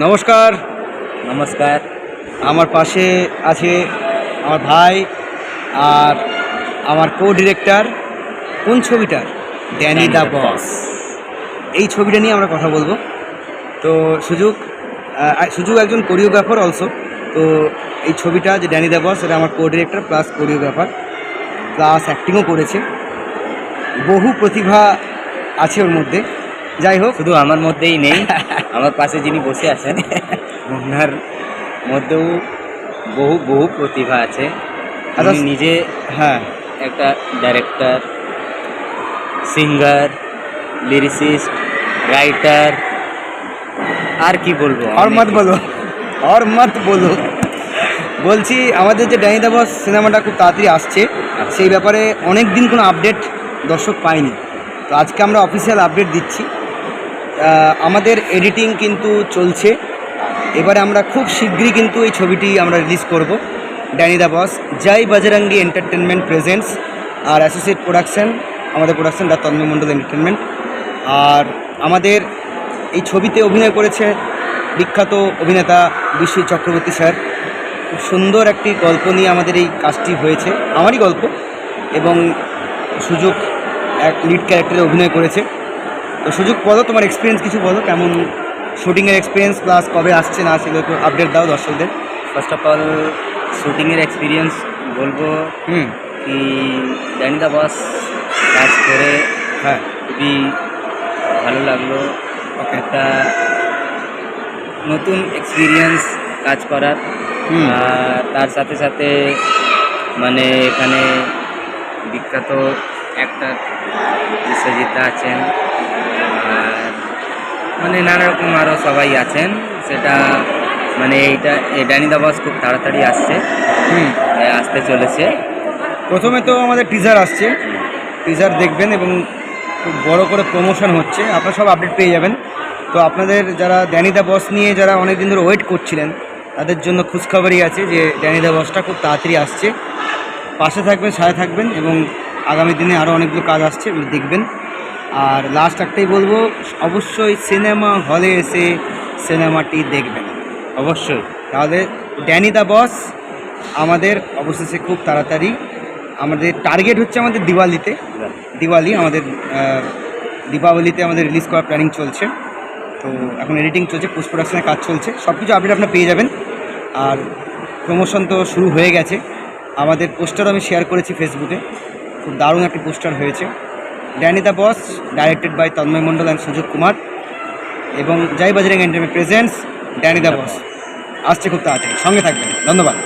নমস্কার। নমস্কার। আমার পাশে আছে আমার ভাই আর আমার কো-ডিরেক্টর কোন ছবিটার? ড্যানি দ্য বস। এই ছবিটা নিয়ে আমরা কথা বলবো। তো সুজু একজন কোরিওগ্রাফার অলসো। তো এই ছবিটা যে ড্যানি দ্য বস, এটা আমার কো-ডিরেক্টর প্লাস কোরিওগ্রাফার প্লাস অ্যাক্টিংও করেছে। বহু প্রতিভা আছে ওর মধ্যে। যাই হোক, শুধু আমার মধ্যেই নেই, আমার পাশে যিনি বসে আছেন ওনার মধ্যেও বহু বহু প্রতিভা আছে। আচ্ছা, উনি নিজে হ্যাঁ, একটা ডাইরেক্টর, সিঙ্গার, লিরিসিস্ট, রাইটার, আর কি বলবো, और मत बोलो और मत बोलो। বলছি, আমাদের যে ড্যানি দ্য বস সিনেমাটা খুব তাড়াতাড়ি আসছে, সেই ব্যাপারে অনেক দিন কোনো আপডেট দর্শক পায়নি। তো আজকে আমরা অফিসিয়াল আপডেট দিচ্ছি। আমাদের এডিটিং কিন্তু চলছে। এবারে আমরা খুব শীঘ্রই কিন্তু এই ছবিটি আমরা রিলিজ করব। Danny the boss, Joy Bajrangi entertainment presents আর অ্যাসোসিয়েট প্রোডাকশন, আমাদের production the Tanmoy Mondal entertainment. আর আমাদের এই ছবিতে অভিনয় করেছে বিখ্যাত অভিনেতা বিশ্বজিৎ চক্রবর্তী স্যার। খুব সুন্দর একটি গল্প নিয়ে আমাদের এই কাজটি হয়েছে, আমারই গল্প, এবং সুযোগ এক লিড ক্যারেক্টারে অভিনয় করেছে। তো সুযোগ, বলো তোমার এক্সপিরিয়েন্স কিছু বলো, কেমন শুটিংয়ের এক্সপিরিয়েন্স, প্লাস কবে আসছে না আসছে, একটু আপডেট দাও দর্শকদের। ফার্স্ট অফ অল শুটিংয়ের এক্সপিরিয়েন্স বলবো কি, ড্যানি দ্য বস কাজ করে হ্যাঁ, খুবই ভালো লাগলো। একটা নতুন এক্সপিরিয়েন্স কাজ করার। আর তার সাথে সাথে মানে এখানে বিখ্যাত একটা বিশ্বজিৎ আছেন, আর মানে নানা রকম আরও সবাই আছেন। সেটা মানে এই ড্যানি দ্য বস খুব তাড়াতাড়ি আসতে চলেছে। প্রথমে তো আমাদের টিজার আসছে, টিজার দেখবেন এবং খুব বড় করে প্রমোশন হচ্ছে, আপনারা সব আপডেট পেয়ে যাবেন। তো আপনাদের যারা ড্যানি দ্য বস নিয়ে যারা অনেক দিন ধরে ওয়েট করছিলেন, তাদের জন্য খুশখবরই আছে যে ড্যানি দ্য বসটা খুব তাড়াতাড়ি আসছে। পাশে থাকবেন, সাথে থাকবেন, এবং আগামী দিনে আরও অনেকগুলো কাজ আসছে, এগুলো দেখবেন। আর লাস্ট একটাই বলবো, অবশ্যই সিনেমা হলে এসে সিনেমাটি দেখবেন অবশ্যই। তাহলে ড্যানি দ্য বস আমাদের অবশেষে খুব তাড়াতাড়ি, আমাদের টার্গেট হচ্ছে আমাদের দিওয়ালি আমাদের দীপাবলিতে আমাদের রিলিজ করার প্ল্যানিং চলছে। তো এখন এডিটিং চলছে, পোস্ট প্রোডাকশনের কাজ চলছে, সব কিছু আপডেট আপনারা পেয়ে যাবেন। আর প্রমোশন তো শুরু হয়ে গেছে, আমাদের পোস্টার আমি শেয়ার করেছি ফেসবুকে, খুব দারুণ একটি পোস্টার হয়েছে। Danny the boss, directed by Tanmoy Mondal and Sujog Kumar, এবং Joy Bajrangi entertainment presents Danny the boss আসছে খুব তাড়াতাড়ি, সঙ্গে থাকবেন। ধন্যবাদ।